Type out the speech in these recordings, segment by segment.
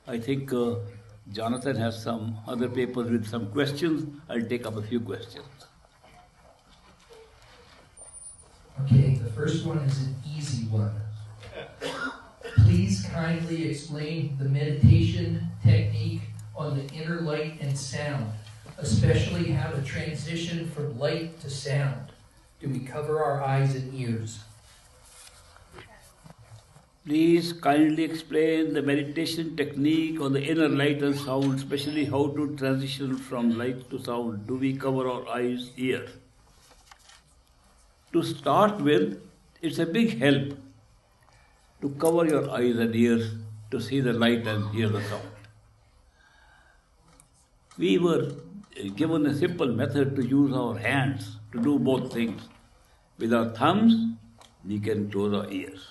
I think Jonathan has some other papers with some questions. I'll take up a few questions. Okay, the first one is an easy one. Please kindly explain the meditation technique on the inner light and sound, especially how to transition from light to sound. Do we cover our eyes and ears? Please kindly explain the meditation technique on the inner light and sound, especially how to transition from light to sound. Do we cover our eyes, ears? To start with, it's a big help to cover your eyes and ears to see the light and hear the sound. We were given a simple method to use our hands to do both things. With our thumbs, we can close our ears.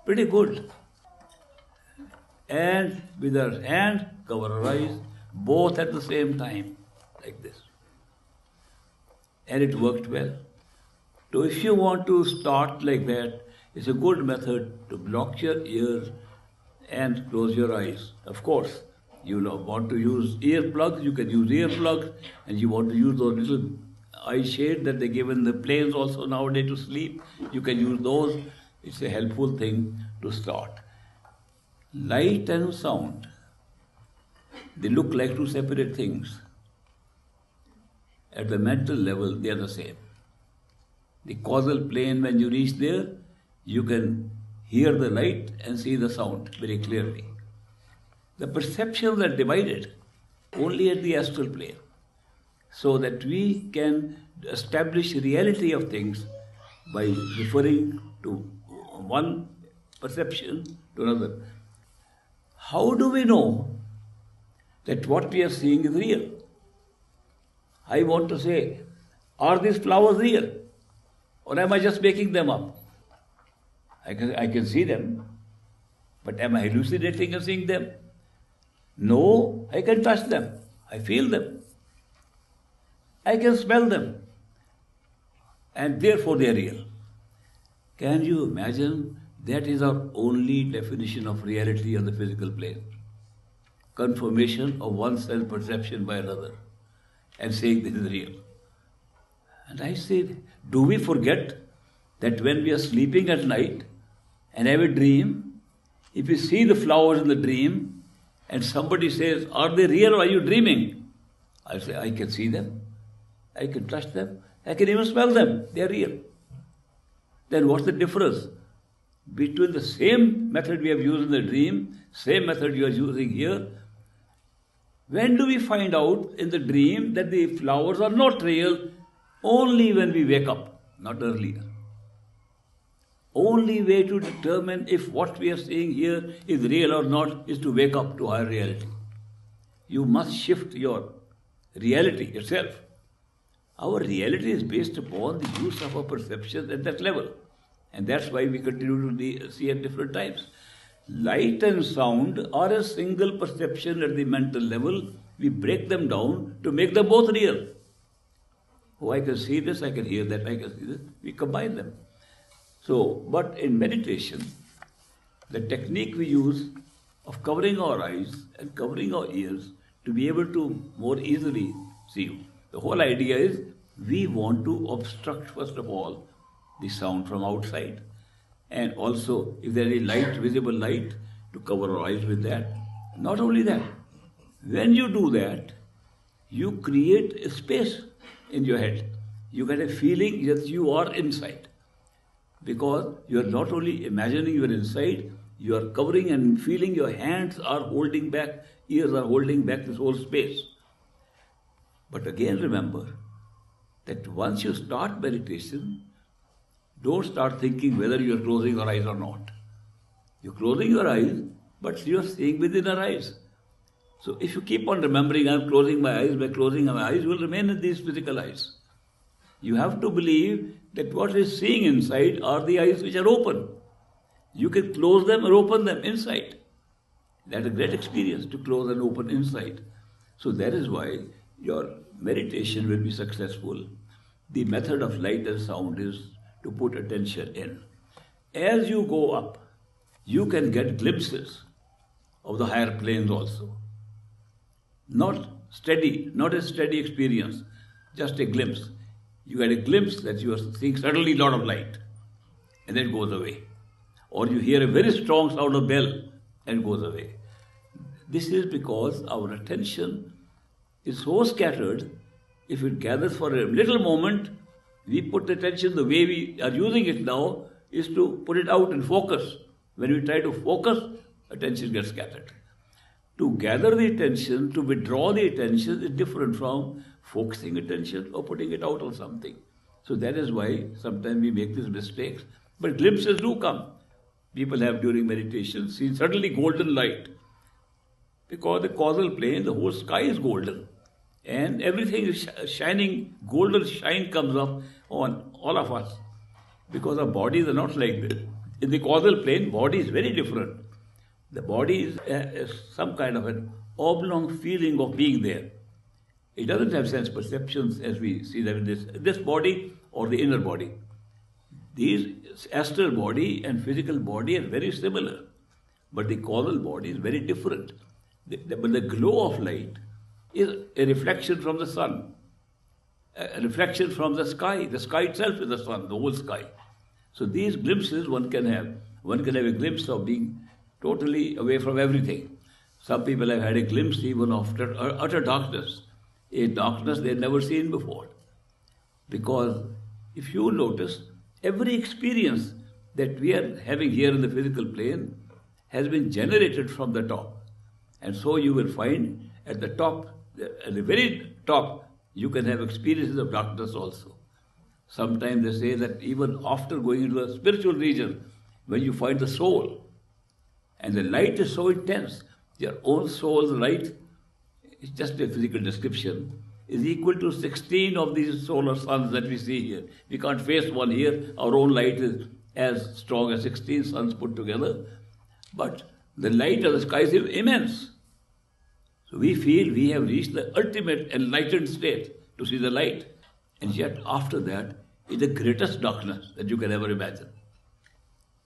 Pretty good. And with our hand, cover our eyes, both at the same time, like this. And it worked well. So if you want to start like that, it's a good method to block your ears and close your eyes. Of course, you want to use earplugs, you can use earplugs, and you want to use those little eye shades that they give in the planes also nowadays to sleep, you can use those. It's a helpful thing to start. Light and sound, they look like two separate things. At the mental level, they are the same. The causal plane, when you reach there, you can hear the light and see the sound very clearly. The perceptions are divided only at the astral plane, so that we can establish reality of things by referring to one perception to another. How do we know that what we are seeing is real? I want to say, are these flowers real? Or am I just making them up? I can see them, but am I hallucinating and seeing them? No, I can touch them. I feel them. I can smell them. And therefore they are real. Can you imagine? That is our only definition of reality on the physical plane. Confirmation of one self-perception by another and saying this is real. And I say, do we forget that when we are sleeping at night and have a dream, if we see the flowers in the dream and somebody says, are they real or are you dreaming? I'll say, I can see them, I can touch them, I can even smell them, they are real. Then what's the difference between the same method we have used in the dream, same method you are using here? When do we find out in the dream that the flowers are not real? Only when we wake up, not earlier. Only way to determine if what we are seeing here is real or not is to wake up to higher reality. You must shift your reality itself. Our reality is based upon the use of our perceptions at that level. And that's why we continue to see at different times. Light and sound are a single perception at the mental level. We break them down to make them both real. Oh, I can see this, I can hear that, I can see this. We combine them. So, but in meditation, the technique we use of covering our eyes and covering our ears to be able to more easily see. The whole idea is we want to obstruct, first of all, the sound from outside. And also, if there is any light, visible light, to cover our eyes with that. Not only that, when you do that, you create a space in your head. You get a feeling that you are inside. Because you are not only imagining you are inside, you are covering and feeling your hands are holding back, ears are holding back this whole space. But again remember that once you start meditation, don't start thinking whether you are closing your eyes or not. You're closing your eyes, but you are seeing within your eyes. So if you keep on remembering, I'm closing my eyes, by closing my eyes, you will remain in these physical eyes. You have to believe that what is seeing inside are the eyes which are open. You can close them or open them inside. That's a great experience to close and open inside. So that is why your meditation will be successful. The method of light and sound is to put attention in. As you go up, you can get glimpses of the higher planes also. Not a steady experience, just a glimpse. You had a glimpse that you are seeing suddenly a lot of light, and then it goes away. Or you hear a very strong sound of bell, and it goes away. This is because our attention is so scattered. If it gathers for a little moment, we put attention, the way we are using it now is to put it out and focus. When we try to focus, attention gets scattered. To gather the attention, to withdraw the attention is different from focusing attention or putting it out on something. So that is why sometimes we make these mistakes. But glimpses do come. People have during meditation seen suddenly golden light. Because the causal plane, the whole sky is golden. And everything is shining, golden shine comes up on all of us. Because our bodies are not like this. In the causal plane, body is very different. The body is some kind of an oblong feeling of being there. It doesn't have sense perceptions as we see them in this body or the inner body. These astral body and physical body are very similar. But the causal body is very different. But the glow of light is a reflection from the sun, a reflection from the sky. The sky itself is the sun, the whole sky. So these glimpses one can have. One can have a glimpse of being totally away from everything. Some people have had a glimpse even of utter darkness, a darkness they had never seen before. Because if you notice, every experience that we are having here in the physical plane has been generated from the top. And so you will find at the top, at the very top, you can have experiences of darkness also. Sometimes they say that even after going into a spiritual region, when you find the soul, and the light is so intense, your own soul's light is just a physical description, is equal to 16 of these solar suns that we see here. We can't face one here. Our own light is as strong as 16 suns put together. But the light of the sky is immense. So we feel we have reached the ultimate enlightened state to see the light. And yet after that is the greatest darkness that you can ever imagine.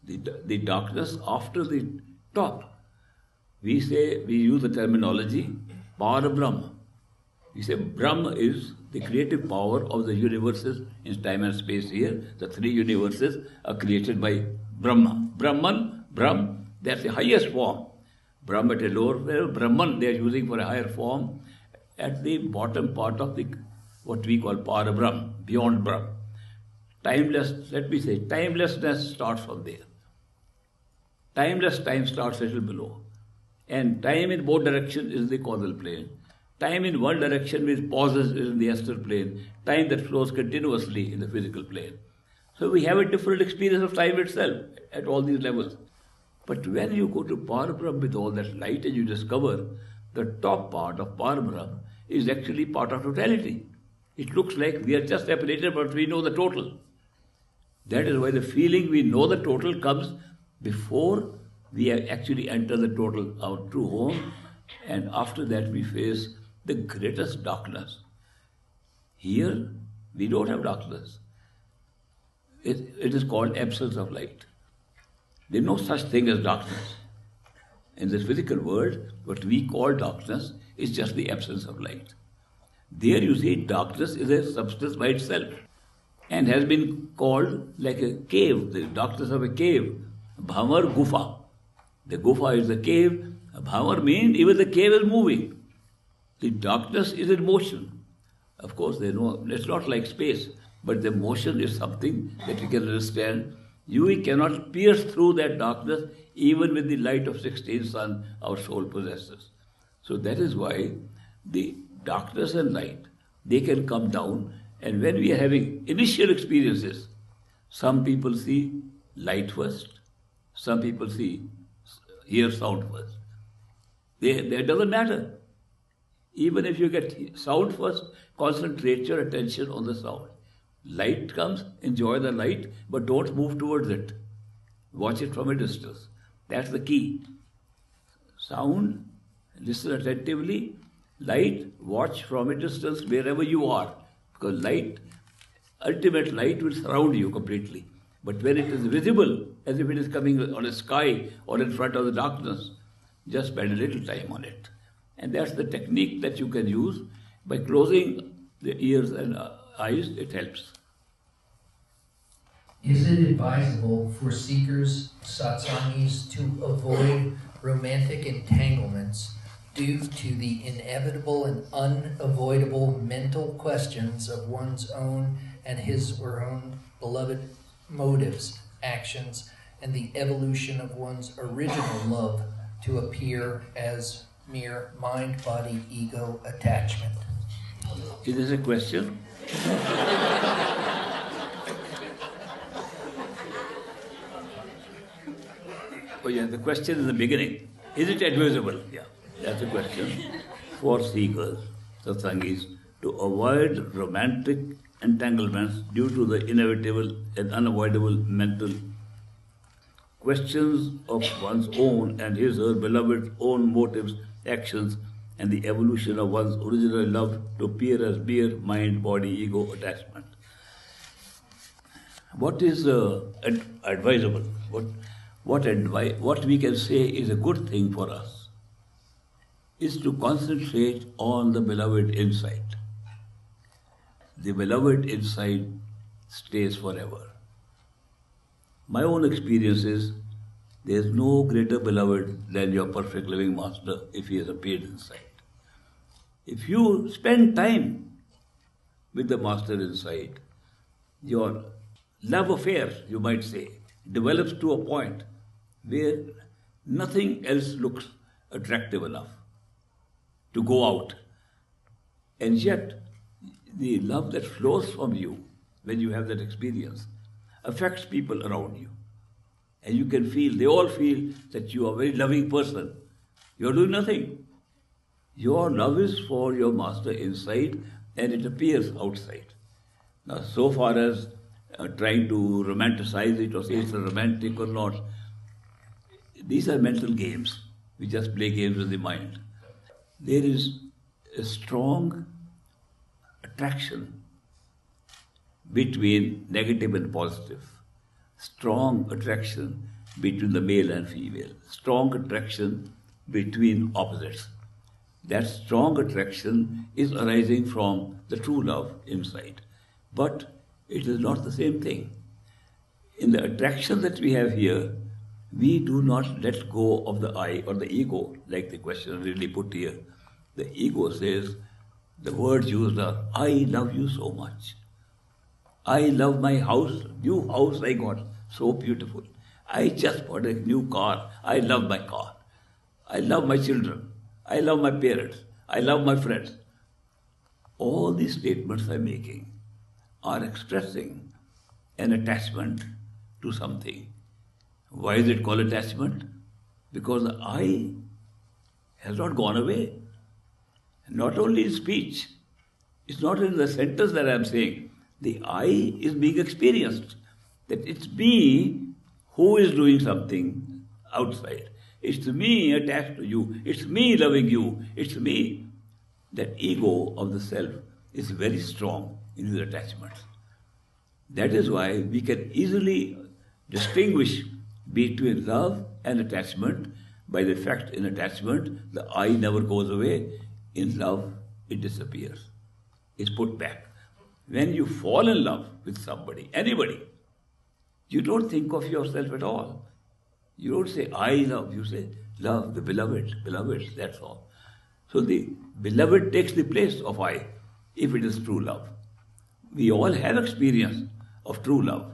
The darkness after the top. We use the terminology Parabrahma. We say Brahma is the creative power of the universes in time and space here. The three universes are created by Brahma. Brahman, Brahm, that's the highest form. Brahma at a lower level, Brahman they are using for a higher form at the bottom part of the what we call Parabrahma, beyond Brahm. Timelessness starts from there. Timeless time starts a little below. And time in both directions is the causal plane. Time in one direction with pauses is in the astral plane. Time that flows continuously in the physical plane. So we have a different experience of time itself at all these levels. But when you go to Parabrahma with all that light and you discover the top part of Parabrahma is actually part of totality. It looks like we are just separated, but we know the total. That is why the feeling we know the total comes before we actually enter the total, our true home, and after that we face the greatest darkness. Here, we don't have darkness. It is called absence of light. There is no such thing as darkness. In this physical world, what we call darkness is just the absence of light. There you see, darkness is a substance by itself and has been called like a cave, the darkness of a cave. Bhamar Gufa. The Gufa is the cave. Bhamar means even the cave is moving. The darkness is in motion. Of course, it's not like space, but the motion is something that we can understand. You cannot pierce through that darkness even with the light of 16th sun our soul possesses. So that is why the darkness and light, they can come down, and when we are having initial experiences, some people see light first, some people hear sound first. That doesn't matter. Even if you get sound first, concentrate your attention on the sound. Light comes, enjoy the light, but don't move towards it. Watch it from a distance. That's the key. Sound, listen attentively. Light, watch from a distance wherever you are. Because light, ultimate light will surround you completely. But when it is visible, as if it is coming on a sky or in front of the darkness, Just spend a little time on it. And that's the technique that you can use. By closing the ears and eyes, it helps. Is it advisable for seekers, satsangis, to avoid romantic entanglements due to the inevitable and unavoidable mental questions of one's own and his or her own beloved motives, actions, and the evolution of one's original love to appear as mere mind, body, ego attachment? Is this a question? Oh yeah, the question in the beginning. Is it advisable? Yeah, that's a question for seekers, satsangis, to avoid romantic entanglements due to the inevitable and unavoidable mental questions of one's own and his or her beloved's own motives, actions, and the evolution of one's original love to appear as mere mind, body, ego attachment. What is advisable? What we can say is a good thing for us is to concentrate on the beloved insight. The beloved insight stays forever. My own experience is there is no greater beloved than your perfect living master if he has appeared inside. If you spend time with the master inside, your love affair, you might say, develops to a point where nothing else looks attractive enough to go out. And yet, the love that flows from you when you have that experience affects people around you. And you can feel, they all feel that you are a very loving person. You are doing nothing. Your love is for your master inside and it appears outside. Now, so far as trying to romanticize it or say it's romantic or not, these are mental games. We just play games with the mind. There is a strong attraction between negative and positive, strong attraction between the male and female, strong attraction between opposites. That strong attraction is arising from the true love inside. But it is not the same thing. In the attraction that we have here, we do not let go of the I or the ego, like the question really put here. The ego says, the words used are, I love you so much. I love my house, new house I got, so beautiful. I just bought a new car, I love my car. I love my children. I love my parents. I love my friends. All these statements I'm making are expressing an attachment to something. Why is it called attachment? Because the I has not gone away. Not only in speech, it's not in the sentence that I'm saying. The I is being experienced. That it's me who is doing something outside. It's me attached to you. It's me loving you. It's me. That ego of the self is very strong in his attachments. That is why we can easily distinguish between love and attachment by the fact in attachment, the I never goes away. In love, it disappears. It's put back. When you fall in love with somebody, anybody, you don't think of yourself at all. You don't say, I love, you say, love, the beloved, that's all. So the beloved takes the place of I, if it is true love. We all have experience of true love.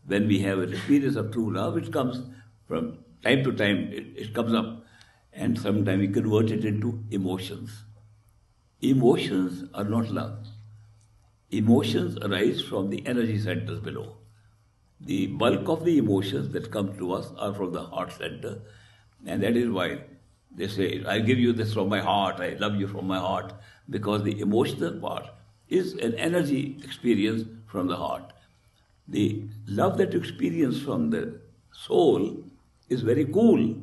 When we have an experience of true love, it comes from time to time, it comes up. And sometimes we convert it into emotions. Emotions are not love. Emotions arise from the energy centers below. The bulk of the emotions that come to us are from the heart center, and that is why they say, I give you this from my heart, I love you from my heart, because the emotional part is an energy experience from the heart. The love that you experience from the soul is very cool.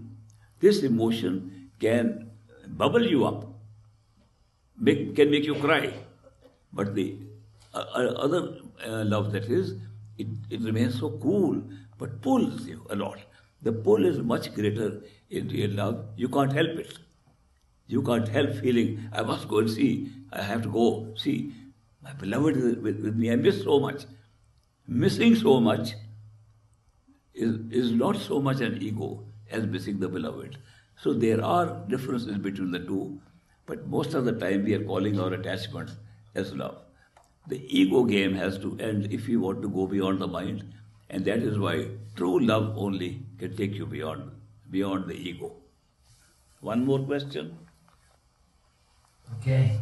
This emotion can bubble you up, can make you cry, but the other love that is, it remains so cool, but pulls you a lot. The pull is much greater in real love. You can't help it. You can't help feeling, I must go and see, I have to go see. My beloved is with me, I miss so much. Missing so much is not so much an ego as missing the beloved. So there are differences between the two, but most of the time we are calling our attachments as love. The ego game has to end if you want to go beyond the mind, and that is why true love only can take you beyond the ego. One more question. Okay.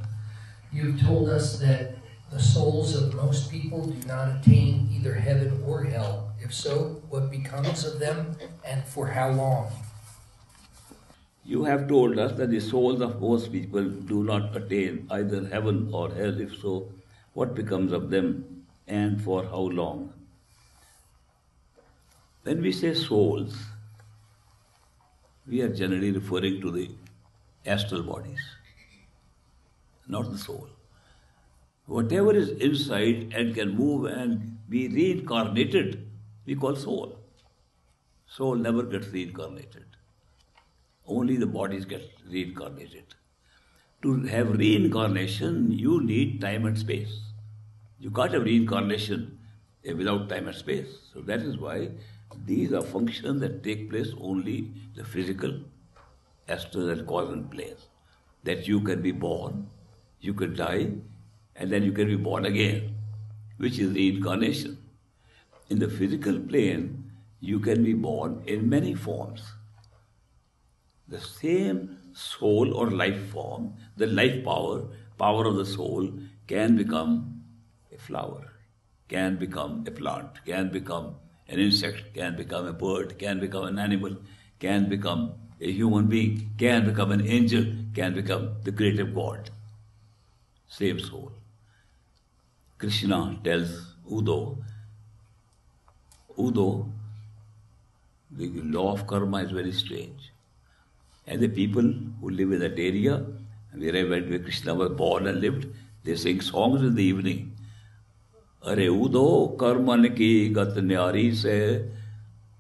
You've told us that the souls of most people do not attain either heaven or hell. If so, what becomes of them and for how long? You have told us that the souls of most people do not attain either heaven or hell. If so, what becomes of them and for how long? When we say souls, we are generally referring to the astral bodies, not the soul. Whatever is inside and can move and be reincarnated, we call soul. Soul never gets reincarnated. Only the bodies get reincarnated. To have reincarnation, you need time and space. You can't have reincarnation without time and space. So that is why these are functions that take place only the physical, astral and causal planes. That you can be born, you can die, and then you can be born again, which is reincarnation. In the physical plane, you can be born in many forms. The same soul or life form, the life power of the soul can become a flower, can become a plant, can become an insect, can become a bird, can become an animal, can become a human being, can become an angel, can become the creative God. Same soul. Krishna tells Udo, the law of karma is very strange. And the people who live in that area, where Krishna was born and lived, they sing songs in the evening. Are Udo karman ki gat nyari se,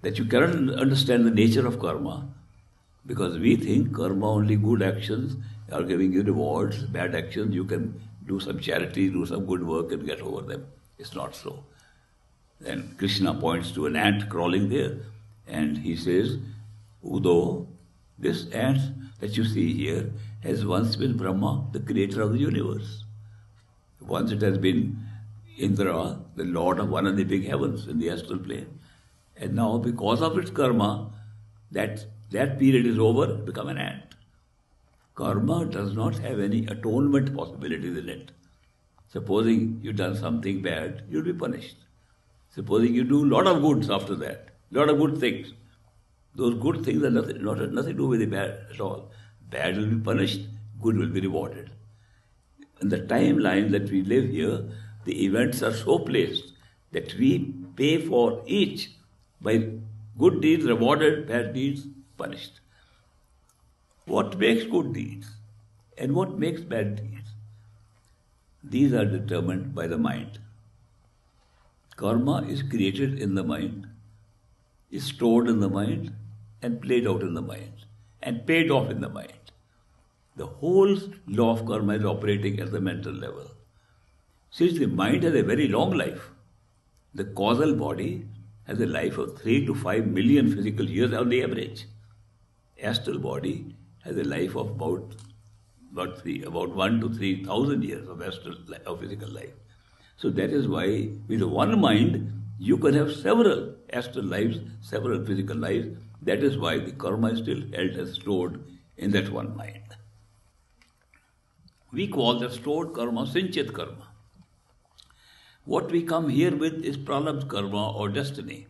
that you cannot understand the nature of karma. Because we think karma only good actions are giving you rewards, bad actions you can do some charity, do some good work and get over them. It's not so. Then Krishna points to an ant crawling there and he says, Udo, this ant that you see here has once been Brahma, the creator of the universe. Once it has been Indra, the lord of one of the big heavens in the astral plane. And now because of its karma, that period is over, become an ant. Karma does not have any atonement possibilities in it. Supposing you've done something bad, you'll be punished. Supposing you do a lot of goods after that, a lot of good things. Those good things are nothing to do with the bad at all. Bad will be punished, good will be rewarded. In the timeline that we live here, the events are so placed that we pay for each by good deeds rewarded, bad deeds punished. What makes good deeds and what makes bad deeds? These are determined by the mind. Karma is created in the mind, is stored in the mind, and played out in the mind, and paid off in the mind. The whole law of karma is operating at the mental level. Since the mind has a very long life, the causal body has a life of 3 to 5 million physical years on the average. Astral body has a life of about 1 to 3,000 years of physical life. So that is why with one mind you can have several astral lives, several physical lives. That is why the karma is still held as stored in that one mind. We call the stored karma Sinchit karma. What we come here with is pralabdha karma or destiny.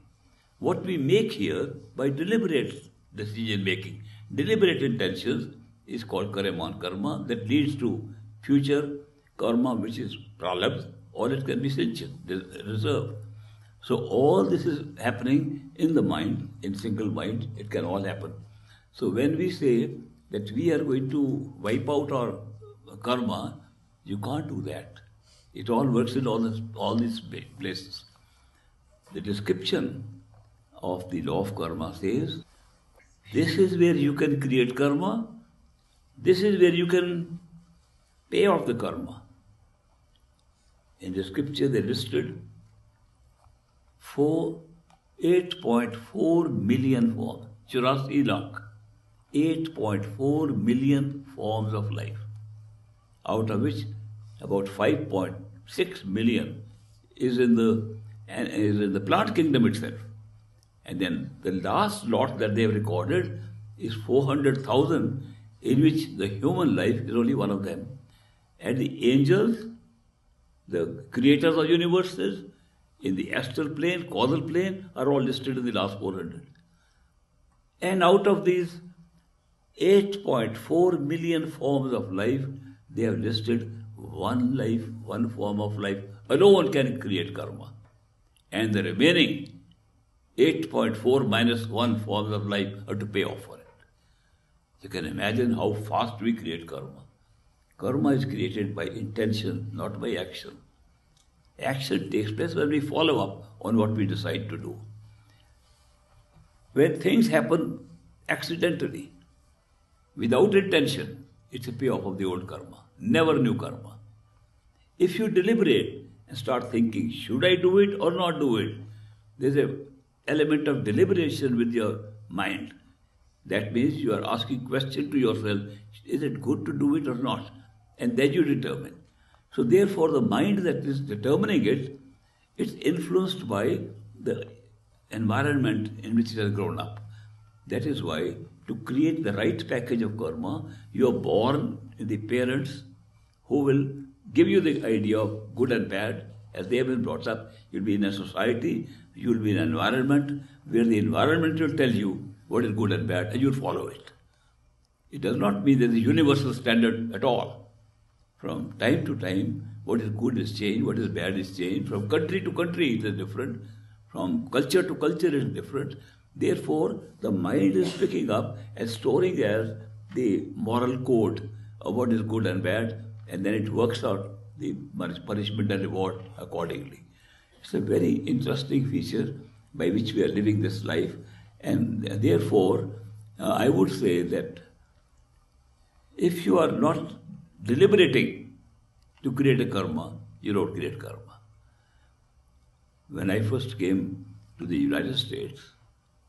What we make here by deliberate decision making, deliberate intentions is called karaman karma that leads to future karma which is pralabdha or it can be sinchit, reserve. So all this is happening in the mind, in single mind, it can all happen. So when we say that we are going to wipe out our karma, you can't do that. It all works in all these places. The description of the law of karma says, this is where you can create karma, this is where you can pay off the karma. In the scripture they listed 8.4 million forms, 84 lakh, 8.4 million forms of life, out of which about 5.6 million is in the plant kingdom itself. And then the last lot that they have recorded is 400,000, in which the human life is only one of them. And the angels, the creators of universes, in the astral plane, causal plane, are all listed in the last 400. And out of these 8.4 million forms of life, they have listed one life, one form of life alone can create karma. And the remaining 8.4 minus 1 forms of life are to pay off for it. You can imagine how fast we create karma. Karma is created by intention, not by action. Action takes place when we follow up on what we decide to do. When things happen accidentally, without intention, it's a payoff of the old karma, never new karma. If you deliberate and start thinking, should I do it or not do it? There's an element of deliberation with your mind. That means you are asking question to yourself, is it good to do it or not? And then you determine. So therefore the mind that is determining it, it's influenced by the environment in which it has grown up. That is why to create the right package of karma, you are born in the parents who will give you the idea of good and bad as they have been brought up. You'll be in a society, you'll be in an environment where the environment will tell you what is good and bad and you'll follow it. It does not mean there's a universal standard at all. From time to time, what is good is changed, what is bad is changed. From country to country it is different. From culture to culture it is different. Therefore, the mind is picking up and storing as the moral code of what is good and bad, and then it works out the punishment and reward accordingly. It's a very interesting feature by which we are living this life, and therefore, I would say that if you are not deliberating to create a karma, you don't create karma. When I first came to the United States,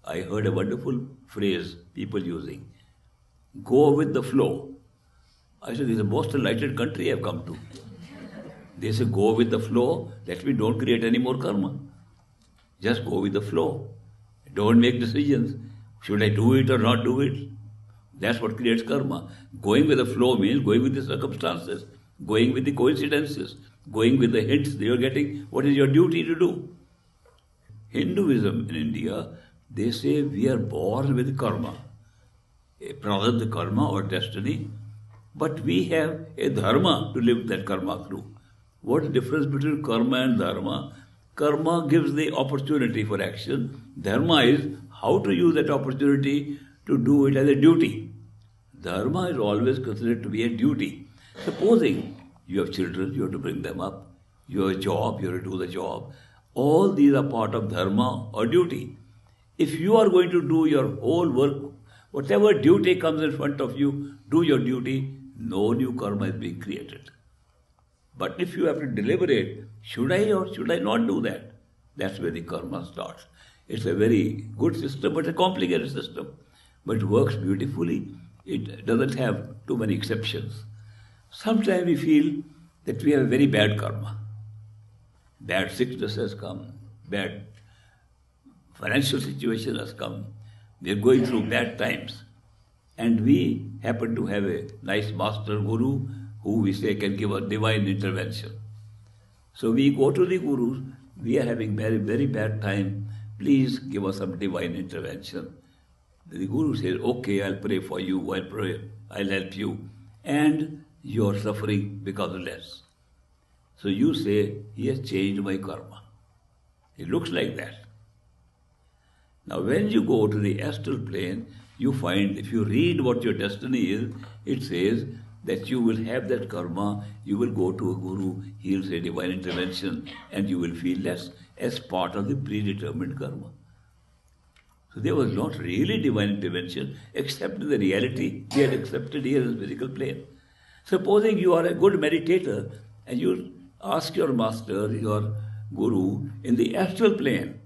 I heard a wonderful phrase people using, go with the flow. I said, this is the most enlightened country I've come to. They say, go with the flow, that means don't create any more karma. Just go with the flow. Don't make decisions. Should I do it or not do it? That's what creates karma. Going with the flow means going with the circumstances, going with the coincidences, going with the hints that you're getting, what is your duty to do. Hinduism in India, they say we are born with karma, a prarabdha karma or destiny, but we have a dharma to live that karma through. What's the difference between karma and dharma? Karma gives the opportunity for action. Dharma is how to use that opportunity to do it as a duty. Dharma is always considered to be a duty. Supposing you have children, you have to bring them up. You have a job, you have to do the job. All these are part of dharma or duty. If you are going to do your whole work, whatever duty comes in front of you, do your duty, no new karma is being created. But if you have to deliberate, should I or should I not do that? That's where the karma starts. It's a very good system, but a complicated system. But it works beautifully. It doesn't have too many exceptions. Sometimes we feel that we have a very bad karma. Bad sickness has come, bad financial situation has come. We are going through bad times. And we happen to have a nice master guru who we say can give a divine intervention. So we go to the gurus, we are having very, very bad time, please give us some divine intervention. The guru says, okay, I'll pray for you, I'll help you, and your suffering becomes less. So you say, he has changed my karma. It looks like that. Now when you go to the astral plane, you find, if you read what your destiny is, it says that you will have that karma, you will go to a guru, he will say divine intervention, and you will feel less as part of the predetermined karma. So there was not really divine intervention except the reality we had accepted here as physical plane. Supposing you are a good meditator and you ask your master, your guru, in the astral plane,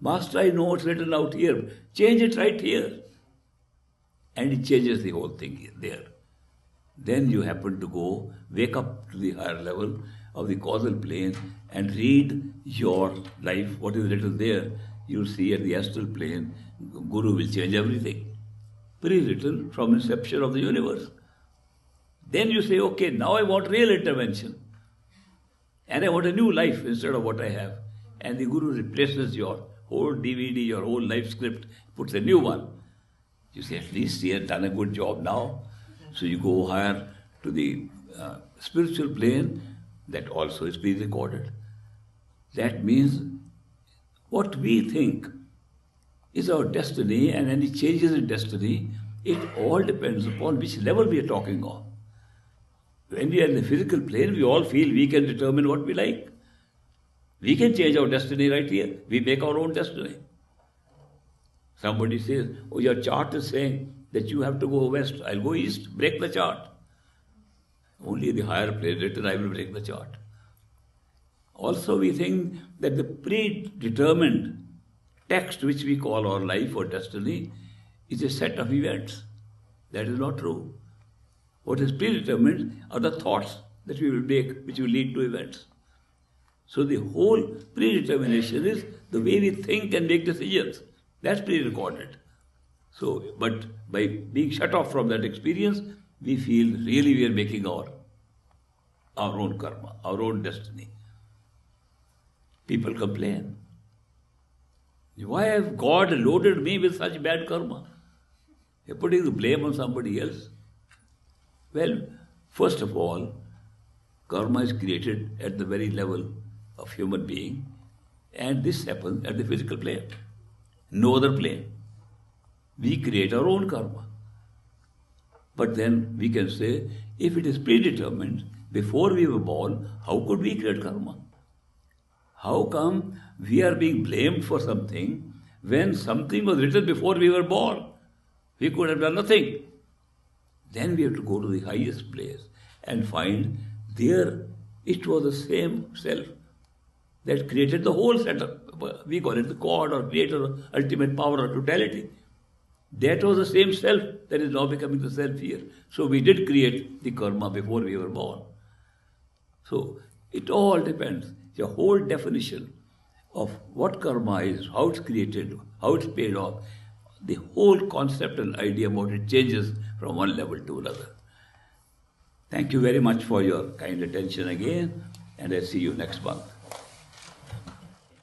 Master, I know it's written out here, change it right here. And he changes the whole thing there. Then you happen to go, wake up to the higher level of the causal plane and read your life, what is written there. You'll see at the astral plane, Guru will change everything. Pre-written from inception of the universe. Then you say, okay, now I want real intervention. And I want a new life instead of what I have. And the Guru replaces your whole DVD, your whole life script, puts a new one. You say, at least he has done a good job now. So you go higher to the spiritual plane, that also is pre-recorded. That means what we think is our destiny, and any changes in destiny, it all depends upon which level we are talking on. When we are in the physical plane, we all feel we can determine what we like. We can change our destiny right here. We make our own destiny. Somebody says, oh, your chart is saying that you have to go west. I'll go east. Break the chart. Only the higher plane written, I will break the chart. Also, we think that the predetermined text which we call our life or destiny is a set of events. That is not true. What is predetermined are the thoughts that we will make which will lead to events. So the whole predetermination is the way we think and make decisions. That's pre-recorded. So, but by being shut off from that experience, we feel really we are making our own karma, our own destiny. People complain. Why has God loaded me with such bad karma? You're putting the blame on somebody else. Well, first of all, karma is created at the very level of human being, and this happens at the physical plane. No other plane. We create our own karma. But then we can say, if it is predetermined, before we were born, how could we create karma? How come we are being blamed for something when something was written before we were born? We could have done nothing. Then we have to go to the highest place and find there it was the same self that created the whole setup. We call it the God or creator or ultimate power or totality. That was the same self that is now becoming the self here. So we did create the karma before we were born. So it all depends. The whole definition of what karma is, how it's created, how it's paid off, the whole concept and idea about it changes from one level to another. Thank you very much for your kind attention again, and I'll see you next month.